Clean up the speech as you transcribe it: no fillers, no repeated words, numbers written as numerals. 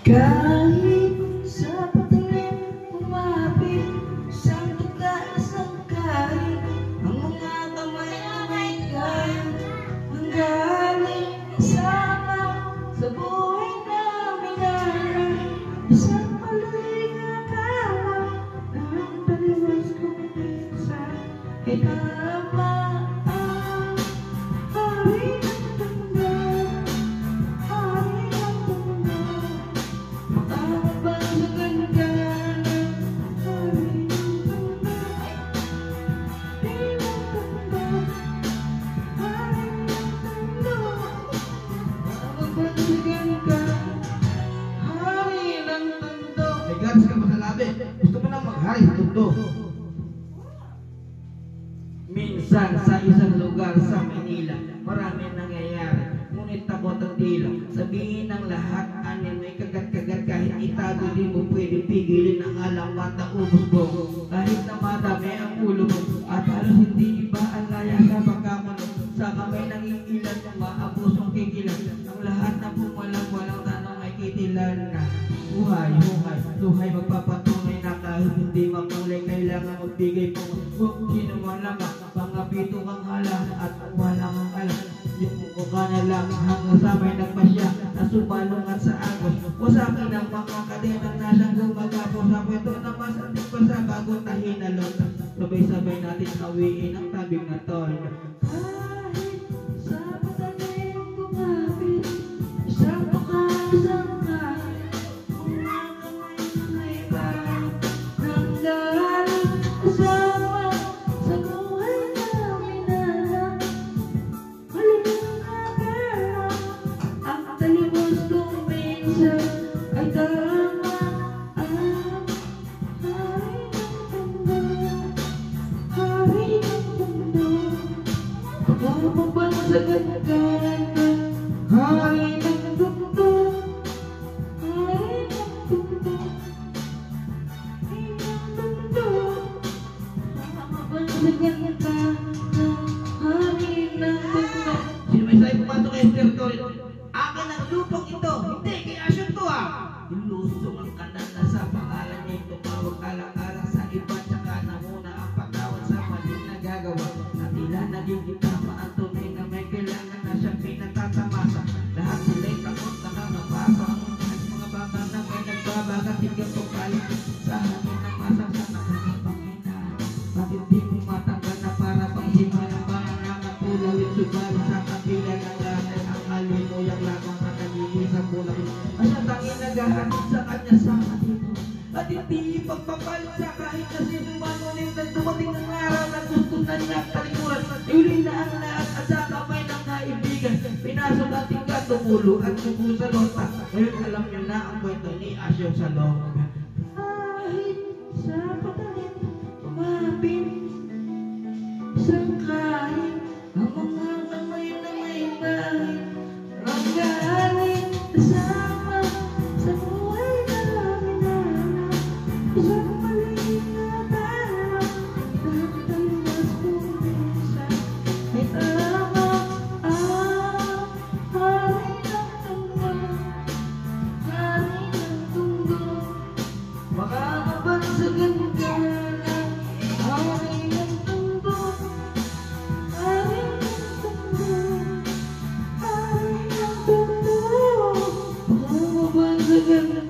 Kahit sa patalim umapit sa tugas ng kahit ang mga kamay na may kaya hanggaling sama sa buhay namin namin isang maligaya na ang taliwas kong minsan ay tama. Gusto mo nang maghari sa mundo. Minsan sa isang lugar sa Manila, maraming nangyayari, ngunit takot ang dila. Sabihin ng lahat, anin may kagat-kagat, kahit itago di mo pwede pigilin ang alamat na ubos mo. Kahit na madami ang ulo mo, at halos hindi iba ang laya sa pagkamunod. Sa kamay ng ilan ng maabusong kikilan, ang lahat na pumalang-walang tanong ay kitilan na. Buhay, luhay magpapatunay na kahit hindi makulay, kailangan magbigay po kung sino man lang, mga pito kang halang at wala kang alam. Yung mukha na lang hanggang sa may nagpasya na sumalungat sa agos. O sa akin ang mga kadetang nasang gumagapo sa kwento na masandik pa sa bago tahin na lota. Sabay-sabay natin hawiin ang tabing na tol. Kahit sa patalim kumapit isang tukas ang kahit mga kamay na may kahit hanggaling kasama sa buhay namin nalang maligaya pera ang talimos kong minsan ay tama. Hari ng mundo pagpapansagan ka, hari ng mundo, hari ng mundo, hari ng mundo, pagpapansagan ka, hari ng mundo. Sino may sa'yo pumasok kay territory? Akin ang lupang ito, hindi kay Asyon to ha. Ilusong ang kanan na sa pangalan niya, tumawag alang-alang sa iba, tsaka na muna ang patawad sa maling nagagawa. Na tila naging itama ang tunay na may kailangan na siyang pinatatamasa. Lahat sila'y takot na nakapasa ang mga bata na may nagbabagat, hinggang pagkalit sa hangin ng masang sa nakakapangina. Bakit di mo matanggal na para pang himala ba ang nakatulaw yung subalit sa kapila ng gatay ang alinuyang lamang na nag-iisang bulang. Asya tangin naghahatid sa kanya sa matino at hindi pagpapalit sa kahit na sino man, ulit na dumating ang araw na gusto na niya talikuran. Iuli na ang lahat at sa kamay ng kaibigan, pinasok at tingkat, tumulo at tubo sa lota. Ngayon alam niyo na ang kwento ni Asyon sa loob. Kahit sa patalim umapit isang kahit ang mga kamay na may kahit hanggaling kasama sa buhay namin nalang isang maligaya pera na ang taliwas kong minsan ay tama. Hari ng mundo, hari ng mundo, baka mabansagan ka na. Hari ng mundo, hari ng mundo, hari ng mundo, baka mabansagan ka.